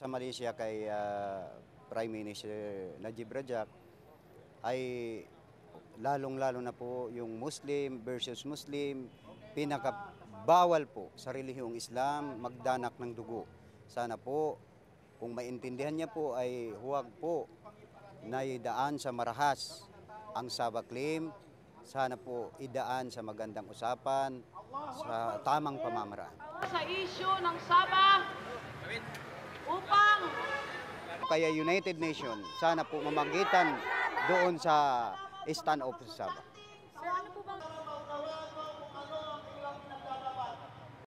sa Malaysia kay Prime Minister Najib Rajak ay lalong-lalo na po yung Muslim versus Muslim, pinakabawal po sa relihiyong Islam magdanak ng dugo. Sana po, kung maintindihan niya po ay huwag po naidaan sa marahas ang Sabah claim. Sana po idaan sa magandang usapan, sa tamang pamamaraan. Sa issue ng Sabah upang Kaya United Nations, sana po mamagitan doon sa stand-off sa Sabah. Sir, ano po bang